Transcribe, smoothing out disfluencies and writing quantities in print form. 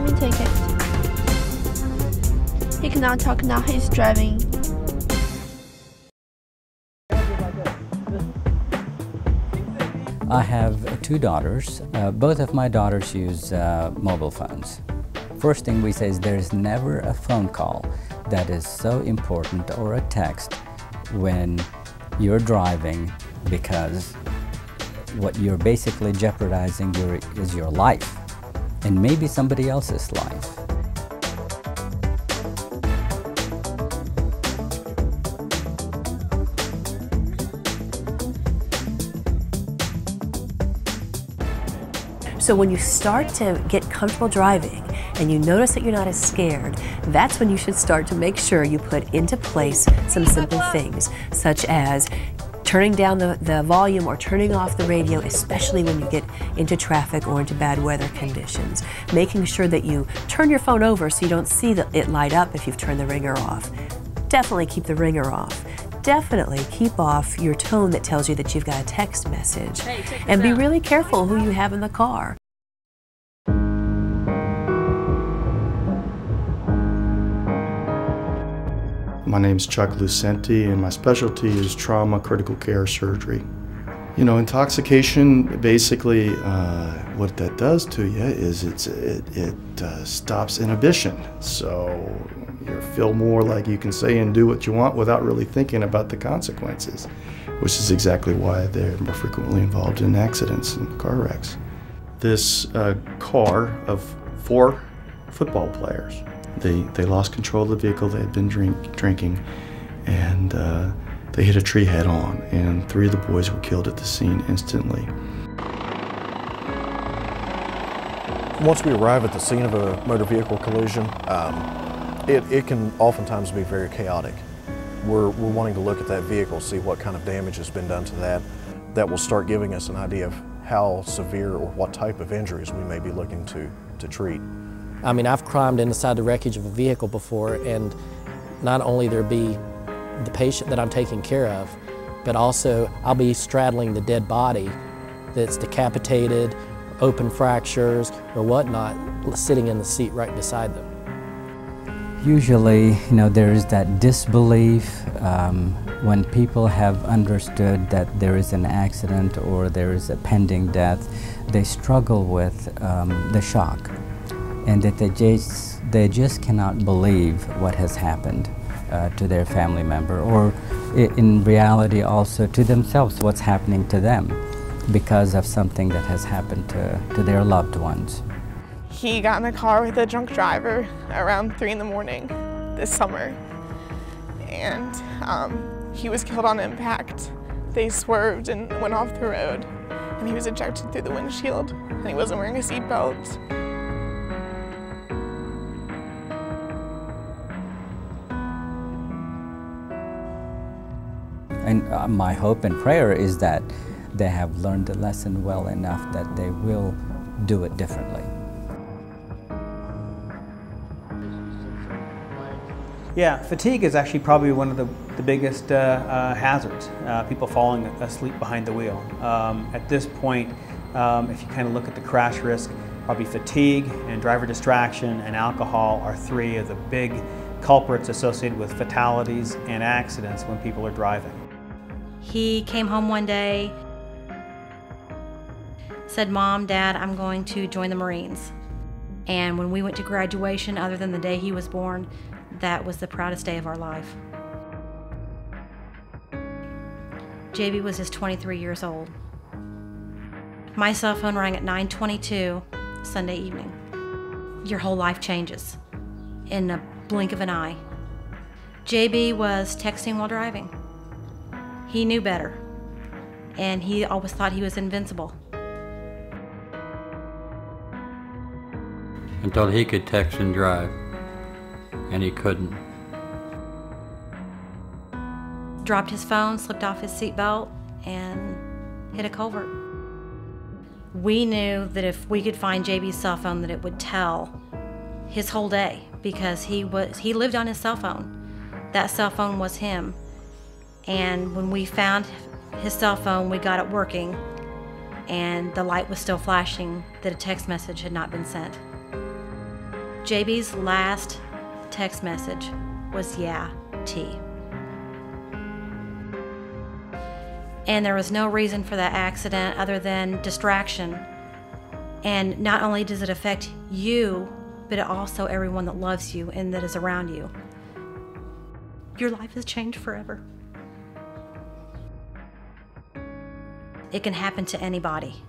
me take it. He cannot talk now, he's driving. I have two daughters. Both of my daughters use mobile phones. First thing we say is there's never a phone call that is so important or a text when you're driving, because what you're basically jeopardizing is your life and maybe somebody else's life. So when you start to get comfortable driving and you notice that you're not as scared, that's when you should start to make sure you put into place some simple things, such as turning down the volume or turning off the radio, especially when you get into traffic or into bad weather conditions. Making sure that you turn your phone over so you don't see it light up if you've turned the ringer off. Definitely keep the ringer off. Definitely keep off your tone that tells you that you've got a text message. And be really careful who you have in the car. My name's Chuck Lucente, and my specialty is trauma critical care surgery. You know, intoxication, basically what that does to you is it stops inhibition. So you feel more like you can say and do what you want without really thinking about the consequences, which is exactly why they're more frequently involved in accidents and car wrecks. This car of 4 football players, they lost control of the vehicle. They had been drinking, and they hit a tree head on, and 3 of the boys were killed at the scene instantly. Once we arrive at the scene of a motor vehicle collision, it can oftentimes be very chaotic. We're wanting to look at that vehicle, see what kind of damage has been done to that. That will start giving us an idea of how severe or what type of injuries we may be looking to treat. I mean, I've climbed inside the wreckage of a vehicle before, and not only there be the patient that I'm taking care of, but also I'll be straddling the dead body that's decapitated, open fractures, or whatnot, sitting in the seat right beside them. Usually, you know, there is that disbelief when people have understood that there is an accident or there is a pending death. They struggle with the shock, and that they just cannot believe what has happened to their family member, or in reality also to themselves, what's happening to them because of something that has happened to their loved ones. He got in a car with a drunk driver around 3 in the morning this summer, and he was killed on impact. They swerved and went off the road, and he was ejected through the windshield, and he wasn't wearing a seatbelt. And my hope and prayer is that they have learned the lesson well enough that they will do it differently. Yeah, fatigue is actually probably one of the biggest hazards, people falling asleep behind the wheel. At this point, if you kind of look at the crash risk, probably fatigue and driver distraction and alcohol are 3 of the big culprits associated with fatalities and accidents when people are driving. He came home one day, said, "Mom, Dad, I'm going to join the Marines." And when we went to graduation, other than the day he was born, that was the proudest day of our life. JB was just 23 years old. My cell phone rang at 9:22 Sunday evening. Your whole life changes in a blink of an eye. JB was texting while driving. He knew better, and he always thought he was invincible. Until he could text and drive, and he couldn't. Dropped his phone, slipped off his seatbelt, and hit a culvert. We knew that if we could find JB's cell phone, that it would tell his whole day, because he lived on his cell phone. That cell phone was him. And when we found his cell phone, we got it working, and the light was still flashing that a text message had not been sent. JB's last text message was "Yeah, T." And there was no reason for that accident other than distraction. And not only does it affect you, but it also everyone that loves you and that is around you. Your life has changed forever. It can happen to anybody.